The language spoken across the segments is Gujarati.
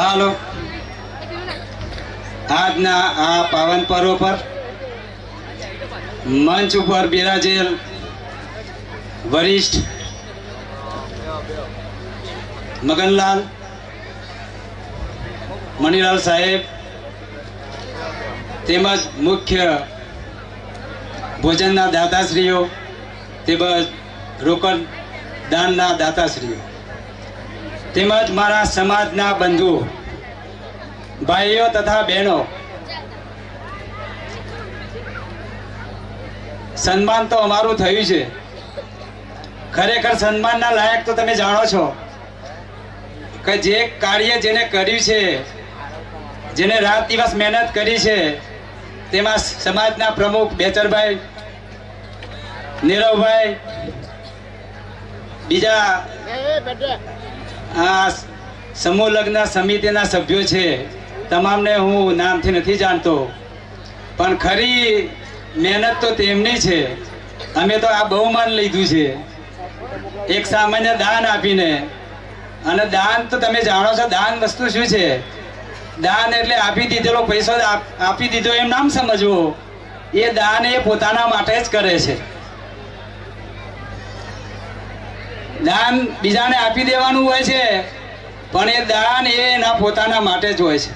હાલો, આજના આ પાવન પર્વ પર મંચ ઉપર બિરાજેલ વરિષ્ઠ મગનલાલ મણિલાલ સાહેબ તેમજ મુખ્ય ભોજનના દાતાશ્રીઓ તેમજ રોકડ દાનના દાતાશ્રીઓ તેમજ મારા સમાજના બંધુઓ, ભાઈઓ તથા બહેનો, સન્માન તો અમારું થયું છે. ખરેખર સન્માનના લાયક તો તમે જાણો છો કે જે કાર્ય જેને કર્યું છે, જેને રાત દિવસ મહેનત કરી છે, તેમાં સમાજના પ્રમુખ બેચરભાઈ, નીરવભાઈ, બીજા આ સમૂહ લગ્ન સમિતિના સભ્યો છે, તમામને હું નામથી નથી જાણતો, પણ ખરી મહેનત તો તેમની છે. અમે તો આ બહુમાન લીધું છે એક સામાન્ય દાન આપીને. અને દાન તો તમે જાણો છો, દાન વસ્તુ શું છે? દાન એટલે આપી દીધેલો પૈસો આપી દીધો એમ નામ સમજવો. એ દાન એ પોતાના માટે જ કરે છે. દાન બીજાને આપી દેવાનું હોય છે, પણ એ દાન એ એના પોતાના માટે જ હોય છે.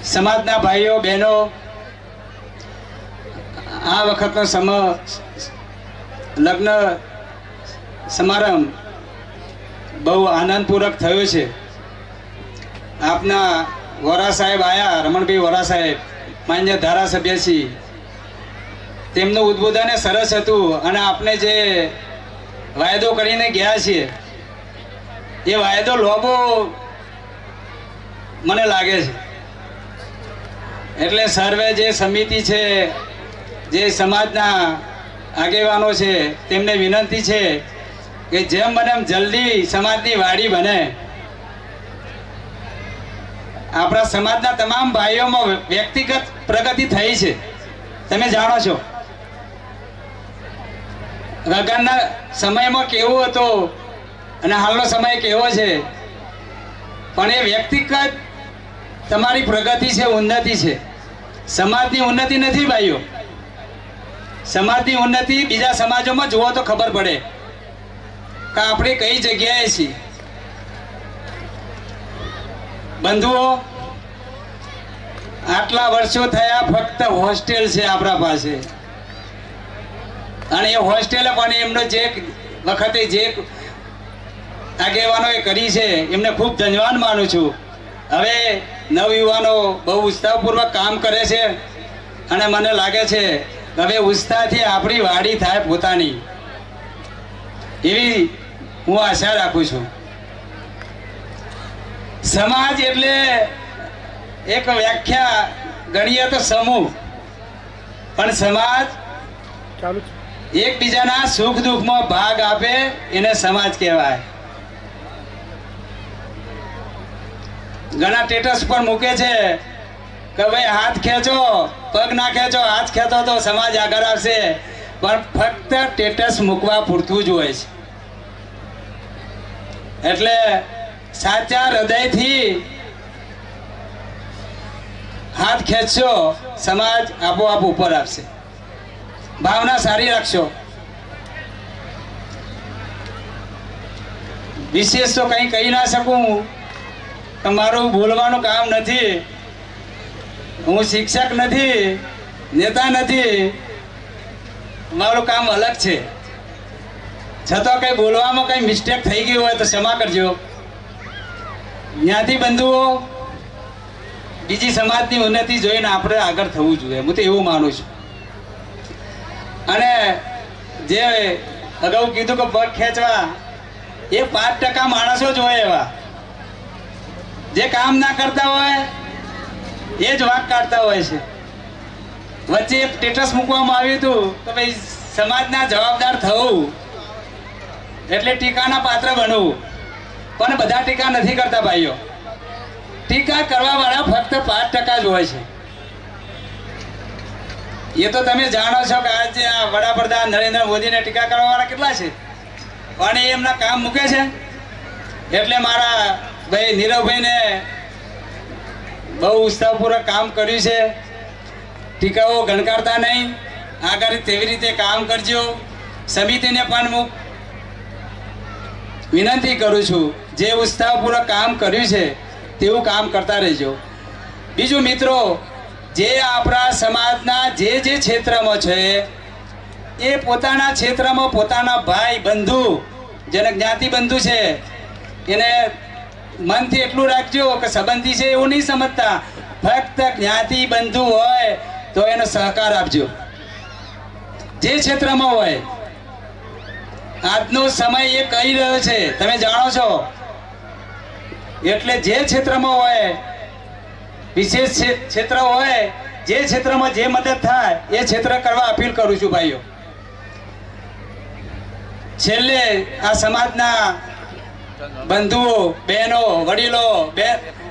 સમાજના ભાઈઓ બહેનો, આ વખતનો લગ્ન સમારંભ બહુ આનંદપૂર્વક થયો છે. આપના વોરા સાહેબ આવ્યા, રમણભાઈ વોરા સાહેબ, માન્ય ધારાસભ્યશ્રી, તેમનું ઉદ્બોધન સરસ હતું. અને આપને જે વાયદો કરીને ગયા છીએ એ વાયદો લોબો મને લાગે છે. એટલે સર્વે જે સમિતિ છે, જે સમાજના આગેવાનો છે, તેમને વિનંતી છે કે જેમ બને એમ જલ્દી સમાજની વાડી બને. આપણા સમાજના તમામ ભાઈઓમાં વ્યક્તિગત પ્રગતિ થઈ છે, તમે જાણો છો. લગ્નના સમયમાં કેવો હતો અને હાલનો સમય કેવો છે, પણ એ વ્યક્તિગત તમારી પ્રગતિ છે, ઉન્નતિ છે. સમાજની ઉન્નતિ નથી ભાઈઓ. સમાજની ઉન્નતિ બીજા સમાજોમાં જુઓ તો ખબર પડે કે આપણે કઈ જગ્યાએ છીએ. બંધુઓ, આટલા વર્ષો થયા ફક્ત હોસ્ટેલ છે આપણા પાસે. અને એ હોસ્ટેલ પણ એમનો જે વખતે જે આગેવાનોએ કરી છે એમને ખૂબ ધન્યવાદ માનું છું. હવે નવયુવાનો બહુ ઉત્સાહપૂર્વક કામ કરે છે અને મને લાગે છે હવે ઉત્સાહથી આપણી વાડી થાય પોતાની, એવી હું આશા રાખું છું. સમાજ એટલે એક વ્યાખ્યા ગણીએ તો સમૂહ, પણ સમાજ એકબીજાના સુખ દુઃખમાં ભાગ આપે એને સમાજ કહેવાય. ઘણા સ્ટેટસ પર મૂકે છે કે ભાઈ હાથ ખેંચો, પગ ના ખેંચો, હાથ ખેંચો તો સમાજ આગળ આવશે. પણ ફક્ત સ્ટેટસ મૂકવા પૂરતું જ હોય છે. એટલે સાચા હૃદયથી હાથ ખેંચશો, સમાજ આપોઆપ ઉપર આવશે. ભાવના સારી રાખશો. વિશેષ તો કંઈ કહી ના શકું, મારું બોલવાનું કામ નથી. હું શિક્ષક નથી, નેતા નથી, મારું કામ અલગ છે. છતાં કંઈ બોલવામાં કંઈ મિસ્ટેક થઈ ગઈ હોય તો ક્ષમા કરજો. જ્ઞાતિ બંધુઓ, બીજી સમાજની ઉન્નતિ જોઈને આપણે આગળ થવું જોઈએ, હું તો એવું માનું છું. અને જે અગાઉ કીધું કે પગ ખેંચવા, એ 5% માણસો જ હોય એવા જે કામ ના કરતા હોય એ જ વાંક કાઢતા હોય છે. વચ્ચે એક સ્ટેટસ મૂકવામાં આવ્યું હતું કે ભાઈ સમાજના જવાબદાર થવું એટલે ટીકાના પાત્ર બનવું, પણ બધા ટીકા નથી કરતા ભાઈઓ. ટીકા કરવા વાળા ફક્ત 5% જ હોય છે. એ તો તમે જાણો છો કે આજે આ વડાપ્રધાન નરેન્દ્ર મોદીને ટીકા કરવા વાળા કેટલા છે, પણ એ એમના કામ મૂકે છે. એટલે મારા ભાઈ નીરવભાઈને બહુ ઉત્સાહપૂર્વક કામ કર્યું છે. ટીકાઓ ગણકારતા નહીં, આગળ તેવી રીતે કામ કરજો. સમિતિને પણ હું વિનંતી કરું છું, જે ઉત્સાહપૂર્વક કામ કર્યું છે તેવું કામ કરતા રહેજો. બીજું મિત્રો, જે આપણા સમાજના જે ક્ષેત્રમાં છે એ પોતાના ક્ષેત્રમાં પોતાના ભાઈ બંધુ, જેને જ્ઞાતિ બંધુ છે, એને મનથી એટલું રાખજો કે સંબંધી છે એવું નહીં સમજતા. ફક્ત જ્ઞાતિ બંધુ હોય તો એનો સહકાર આપજો, જે ક્ષેત્રમાં હોય. આજનો સમય એ કહી રહ્યો છે, તમે જાણો છો. એટલે જે ક્ષેત્રમાં હોય, વિશેષ ક્ષેત્ર હોય, જે ક્ષેત્રમાં જે મદદ થાય એ ક્ષેત્ર કરવા અપીલ કરું છું ભાઈઓ. છેલ્લે આ સમાજના બંધુઓ, બહેનો, વડીલો,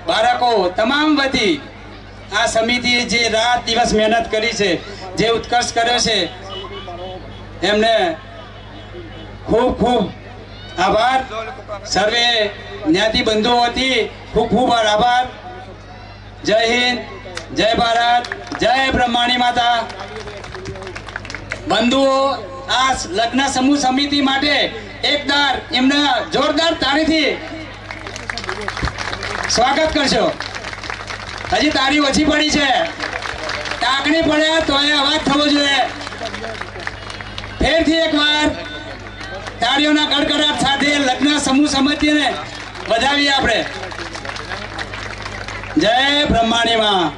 બાળકો તમામ વતી આ સમિતિએ જે રાત દિવસ મહેનત કરી છે, જે ઉત્કર્ષ કર્યો છે, એમને ખૂબ ખૂબ આભાર. સર્વે જ્ઞાતિ બંધુઓથી ખૂબ ખૂબ આભાર. જય હિન્દ, જય ભારત, જય બ્રહ્માણી માતા. બંધુઓ, આ લગ્ન સમૂહ સમિતિ માટે એકદાર એમને જોરદાર તાળીથી સ્વાગત કરશો. હજી તાળી ઓછી પડી છે, ટાંકણી પડે તો એ અવાજ થવો જોઈએ. ફેરથી એકવાર તાળીઓના ગડગડાટ સાથે લગ્ન સમૂહ સમિતિને વધાવીએ આપણે. જય બ્રહ્માણી માં.